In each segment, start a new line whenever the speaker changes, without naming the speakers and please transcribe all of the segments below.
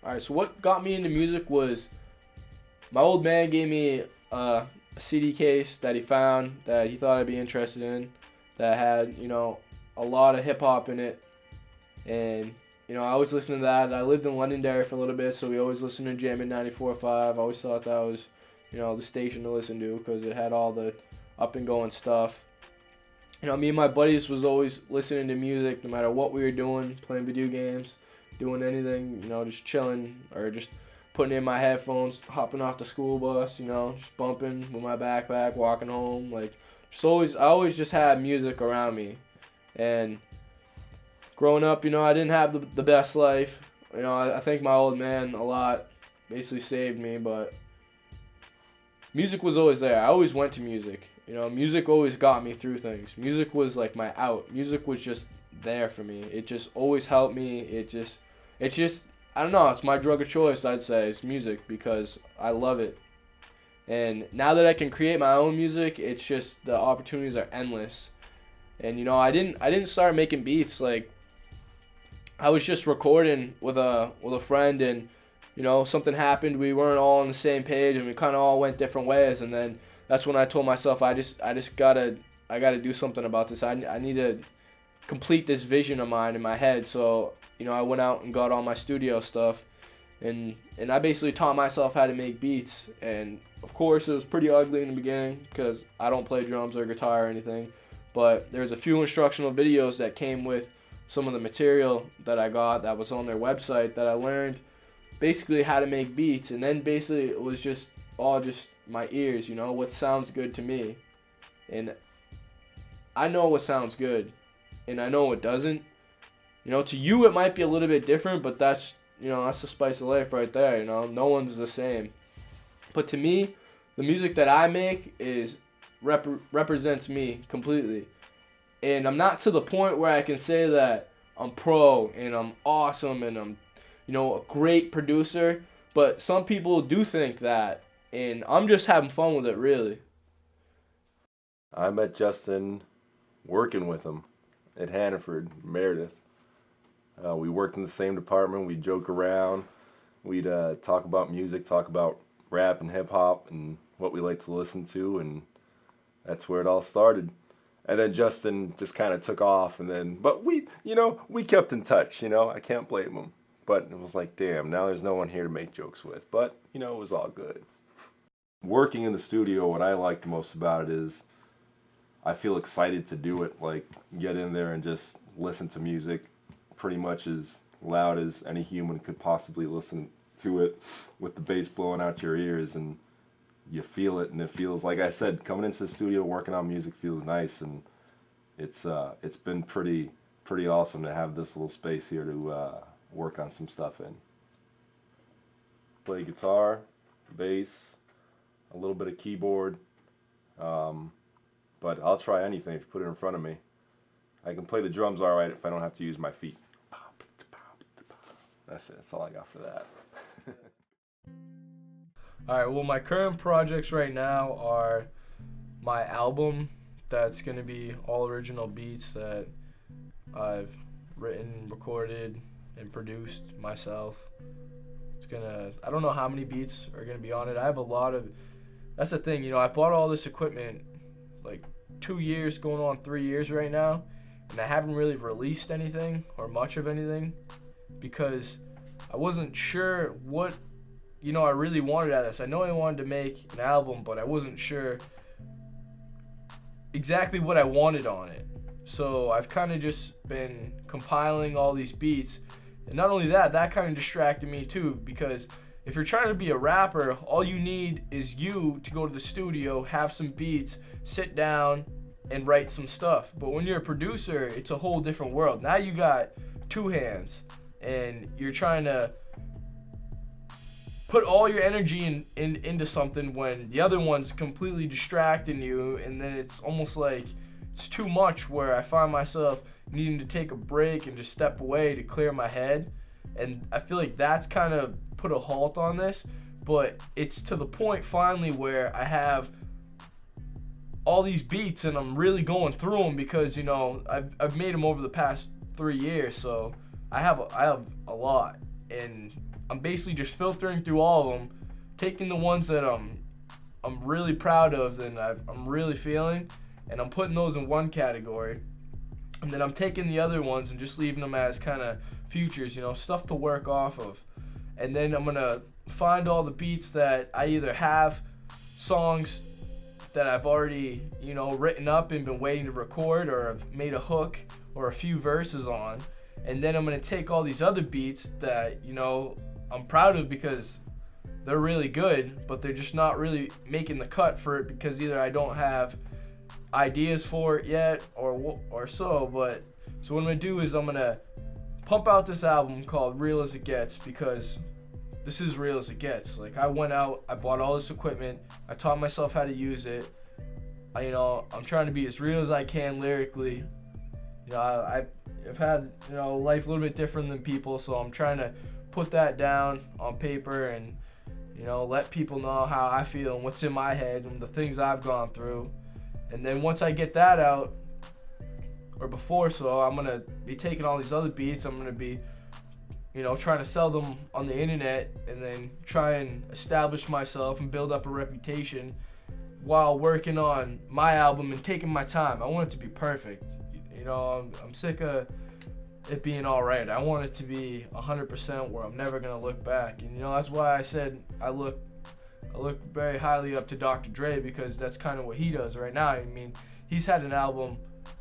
Alright, so what got me into music was my old man gave me a CD case that he found that he thought I'd be interested in, that had, a lot of hip hop in it. And, I always listened to that. I lived in Londonderry for a little bit, so we always listened to Jammin' 94.5. I always thought that was, the station to listen to because it had all the up and going stuff. Me and my buddies was always listening to music no matter what we were doing, playing video games, doing anything, just chilling or just putting in my headphones, hopping off the school bus, just bumping with my backpack, walking home. I always just had music around me. And growing up, I didn't have the best life. I thank my old man a lot, basically saved me, but music was always there. I always went to music. Music always got me through things. Music was like my out. Music was just there for me. It just always helped me. It's just, I don't know, it's my drug of choice, I'd say. It's music because I love it. And now that I can create my own music, it's just the opportunities are endless. And I didn't start making beats. I was just recording with a friend, and something happened. We weren't all on the same page, and we kind of all went different ways. And then that's when I told myself I gotta do something about this. I need to complete this vision of mine in my head. So I went out and got all my studio stuff, and I basically taught myself how to make beats. And of course it was pretty ugly in the beginning because I don't play drums or guitar or anything. But there's a few instructional videos that came with some of the material that I got that was on their website that I learned basically how to make beats. And then basically it was just all just my ears, what sounds good to me. And I know what sounds good and I know what doesn't. To you it might be a little bit different, but that's the spice of life right there. No one's the same. But to me, the music that I make is represents me completely. And I'm not to the point where I can say that I'm pro and I'm awesome and I'm a great producer, but some people do think that, and I'm just having fun with it, really.
I met Justin working with him at Hannaford, Meredith. We worked in the same department. We'd joke around. We'd talk about music, talk about rap and hip-hop and what we like to listen to, and that's where it all started. And then Justin just kind of took off, but we kept in touch, I can't blame him. But it was like, damn, now there's no one here to make jokes with. But, it was all good. Working in the studio, what I like the most about it is I feel excited to do it, get in there and just listen to music pretty much as loud as any human could possibly listen to it, with the bass blowing out your ears, and you feel it, and it feels, like I said, coming into the studio working on music feels nice, and it's been pretty awesome to have this little space here to work on some stuff in. Play guitar, bass, a little bit of keyboard, but I'll try anything if you put it in front of me. I can play the drums all right if I don't have to use my feet. That's it. That's all I got for that.
Alright, well, my current projects right now are my album that's going to be all original beats that I've written, recorded, and produced myself. I don't know how many beats are going to be on it. I have a lot of, that's the thing, I bought all this equipment 2 years, going on 3 years right now, and I haven't really released anything or much of anything because I wasn't sure what I really wanted out of this. I know I wanted to make an album, but I wasn't sure exactly what I wanted on it. So I've kind of just been compiling all these beats. And not only that kind of distracted me too, because if you're trying to be a rapper, all you need is you to go to the studio, have some beats, sit down, and write some stuff. But when you're a producer, it's a whole different world. Now you got two hands, and you're trying to put all your energy into something when the other one's completely distracting you, and then it's almost like it's too much, where I find myself needing to take a break and just step away to clear my head. And I feel like that's kind of put a halt on this, but it's to the point finally where I have all these beats and I'm really going through them because I've made them over the past 3 years, so I have a lot, and I'm basically just filtering through all of them, taking the ones that I'm really proud of and I'm really feeling, and I'm putting those in one category, and then I'm taking the other ones and just leaving them as kind of futures, stuff to work off of, and then I'm gonna find all the beats that I either have songs that I've already, written up and been waiting to record, or I've made a hook or a few verses on. And then I'm going to take all these other beats that, I'm proud of because they're really good, but they're just not really making the cut for it because either I don't have ideas for it yet or so. But so what I'm going to do is I'm going to pump out this album called Real As It Gets, because this is real as it gets. Like, I went out, I bought all this equipment, I taught myself how to use it. I'm trying to be as real as I can lyrically. I've had, life a little bit different than people, so I'm trying to put that down on paper and, let people know how I feel and what's in my head and the things I've gone through. And then once I get that out, or before, so I'm gonna be taking all these other beats, I'm gonna be trying to sell them on the internet and then try and establish myself and build up a reputation while working on my album and taking my time. I want it to be perfect. I'm sick of it being all right. I want it to be 100% where I'm never going to look back. And, that's why I said I look very highly up to Dr. Dre, because that's kind of what he does right now. I mean, he's had an album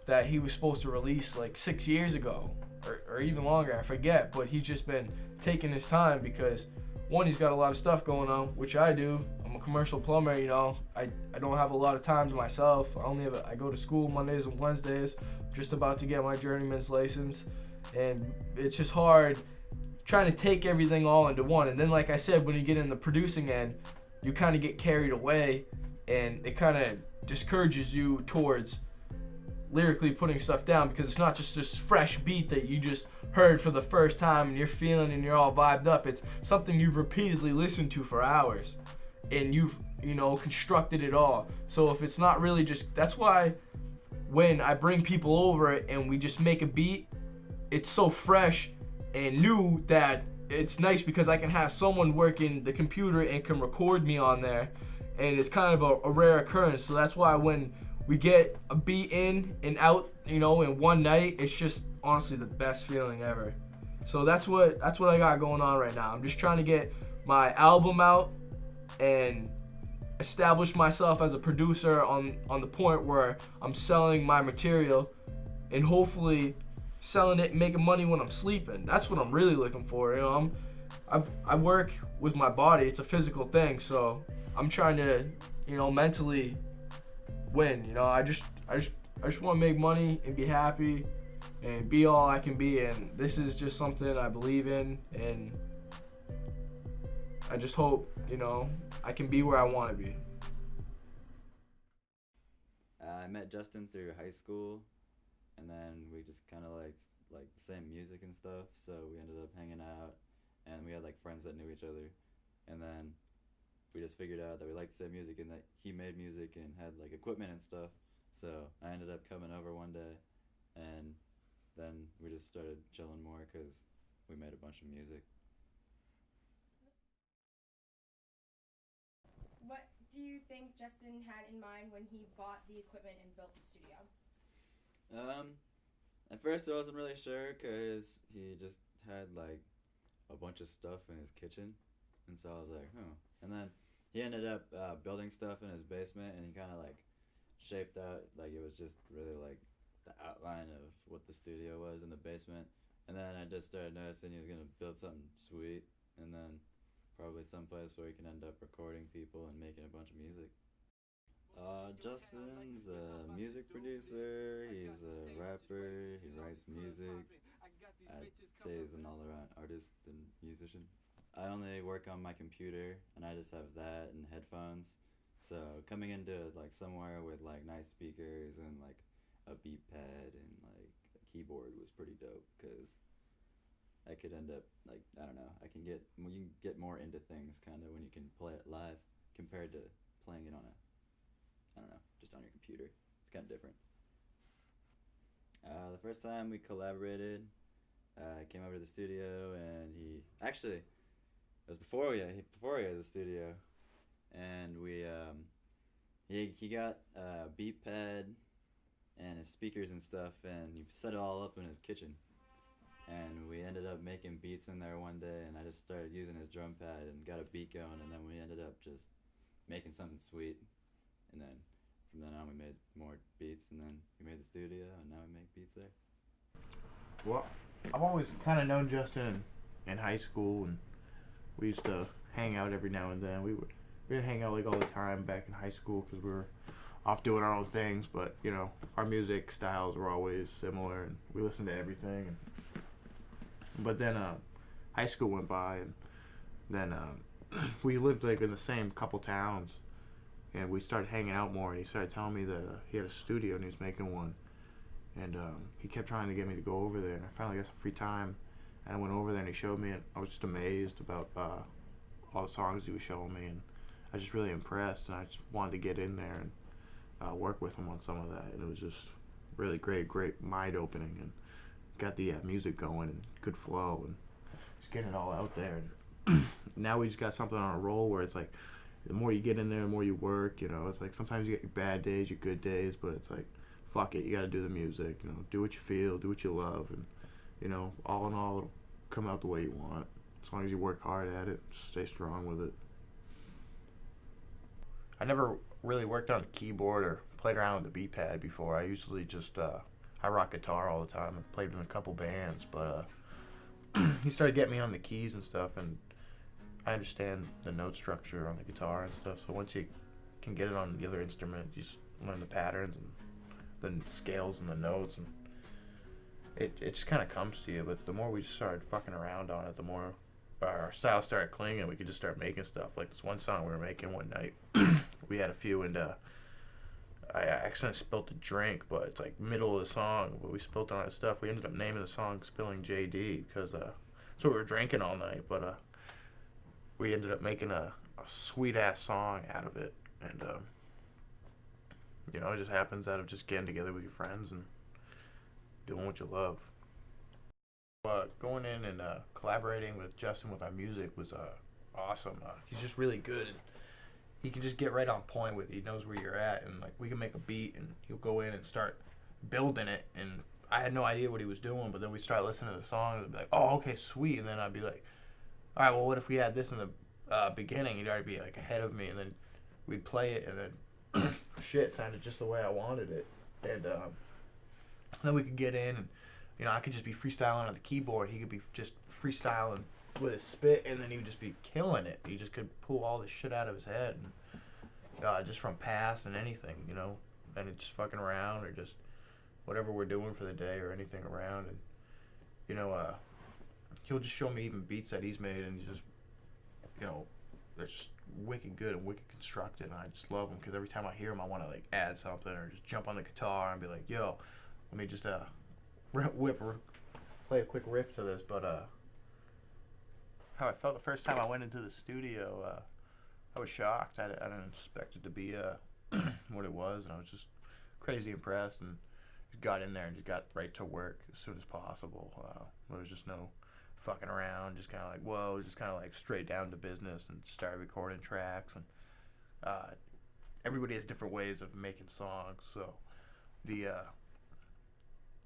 that he was supposed to release like 6 years ago. Or even longer, I forget, but he's just been taking his time because, one, he's got a lot of stuff going on, which I do. I'm a commercial plumber, I don't have a lot of time to myself. I go to school Mondays and Wednesdays, just about to get my journeyman's license, and it's just hard trying to take everything all into one. And then, like I said, when you get in the producing end, you kind of get carried away, and it kind of discourages you towards lyrically putting stuff down, because it's not just this fresh beat that you just heard for the first time and you're feeling and you're all vibed up. It's something you've repeatedly listened to for hours and you've constructed it all. So if it's not really just, that's why when I bring people over and we just make a beat, it's so fresh and new that it's nice because I can have someone working the computer and can record me on there, and it's kind of a rare occurrence. So that's why when we get a beat in and out, in one night, it's just honestly the best feeling ever. So that's what I got going on right now. I'm just trying to get my album out and establish myself as a producer on the point where I'm selling my material and hopefully selling it and making money when I'm sleeping. That's what I'm really looking for. I work with my body. It's a physical thing, so I'm trying to, mentally win. I just want to make money and be happy and be all I can be, and this is just something I believe in, and I just hope, I can be where I want to be.
I met Justin through high school, and then we just kind of liked like the same music and stuff, so we ended up hanging out, and we had like friends that knew each other, and then we just figured out that we liked the same music and that he made music and had like equipment and stuff. So I ended up coming over one day, and then we just started chilling more because we made a bunch of music.
What do you think Justin had in mind when he bought the equipment and built the studio?
Um, at first I wasn't really sure because he just had like a bunch of stuff in his kitchen, and so I was like, huh. And then he ended up building stuff in his basement, and he kind of like shaped out like it was just really like the outline of what the studio was in the basement. And then I just started noticing he was gonna build something sweet, and then probably someplace where he can end up recording people and making a bunch of music. Justin's a music producer, he's a rapper, he writes music. I'd say he's an all-around artist and musician. I only work on my computer, and I just have that and headphones. So coming into like somewhere with like nice speakers and like a beat pad and like a keyboard was pretty dope, because I could end up like, I don't know, you can get more into things kind of when you can play it live compared to playing it on I don't know, just on your computer. computer. It's kind of different. The first time we collaborated, I came over to the studio, and it was before we had the studio, and he got a beat pad and his speakers and stuff, and he set it all up in his kitchen. And we ended up making beats in there one day, and I just started using his drum pad and got a beat going, and then we ended up just making something sweet. And then from then on, we made more beats, and then we made the studio, and now we make beats there.
Well, I've always kind of known Justin in high school, and we used to hang out every now and then. We didn't hang out like all the time back in high school because we were off doing our own things, but you know, our music styles were always similar, and we listened to everything. But then high school went by, and then we lived like in the same couple towns, and we started hanging out more, and he started telling me that he had a studio and he was making one, and he kept trying to get me to go over there, and I finally got some free time, and I went over there and he showed me, and I was just amazed about all the songs he was showing me, and I was just really impressed, and I just wanted to get in there and work with him on some of that, and it was just really great mind opening, and got the music going and good flow, and just getting it all out there. And now we just got something on a roll where it's like the more you get in there, the more you work, you know. It's like sometimes you get your bad days, your good days, but it's like fuck it, you got to do the music, you know, do what you feel, do what you love, and you know, all in all, it'll come out the way you want as long as you work hard at it, just stay strong with it. I never really worked on a keyboard or played around with the beat pad before. I usually just I rock guitar all the time and played in a couple bands, but he started getting me on the keys and stuff, and I understand the note structure on the guitar and stuff, so once you can get it on the other instrument, you just learn the patterns and the scales and the notes, and it just kind of comes to you. But the more we just started fucking around on it, the more our style started clinging, and we could just start making stuff. Like this one song we were making one night, we had a few, and I accidentally spilt a drink, but it's like middle of the song, but we spilt on that stuff. We ended up naming the song Spilling JD because that's what we were drinking all night, but we ended up making a sweet ass song out of it, and you know, it just happens out of just getting together with your friends and doing what you love. Going in and collaborating with Justin with our music was awesome. He's just really good, and he can just get right on point with it. He knows where you're at, and like we can make a beat and he'll go in and start building it, and I had no idea what he was doing, but then we start listening to the song and it'd be like, oh, okay, sweet, and then I'd be like, all right, well, what if we had this in the beginning? He'd already be like ahead of me, and then we'd play it, and then shit sounded just the way I wanted it, and then we could get in, and you know, I could just be freestyling on the keyboard, he could be just freestyling with his spit, and then he would just be killing it. He just could pull all this shit out of his head, and just from past and anything, you know, and it just fucking around, or just whatever we're doing for the day or anything around, and you know, he'll just show me even beats that he's made, and he's just, you know, they're just wicked good and wicked constructed, and I just love them because every time I hear them, I want to like add something or just jump on the guitar and be like, yo, let me just play a quick riff to this. But how I felt the first time I went into the studio, I was shocked. I didn't expect it to be what it was, and I was just crazy impressed, and just got in there and just got right to work as soon as possible. There was just no fucking around, just kind of like, whoa, it was just kind of like straight down to business, and started recording tracks, and everybody has different ways of making songs, so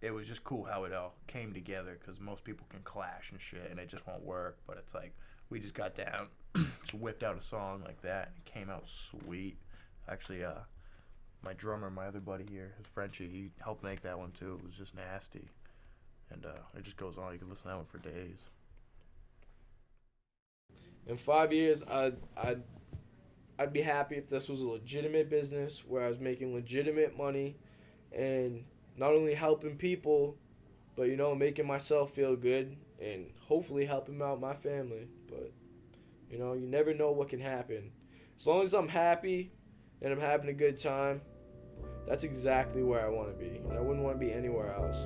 it was just cool how it all came together, because most people can clash and shit and it just won't work, but it's like we just got down, just whipped out a song like that, and it came out sweet. Actually, my drummer, my other buddy here, his Frenchie, he helped make that one too. It was just nasty, and it just goes on. You can listen to that one for days.
In 5 years, I'd be happy if this was a legitimate business where I was making legitimate money and not only helping people, but, you know, making myself feel good and hopefully helping out my family. But, you know, you never know what can happen. As long as I'm happy and I'm having a good time, that's exactly where I want to be. And I wouldn't want to be anywhere else.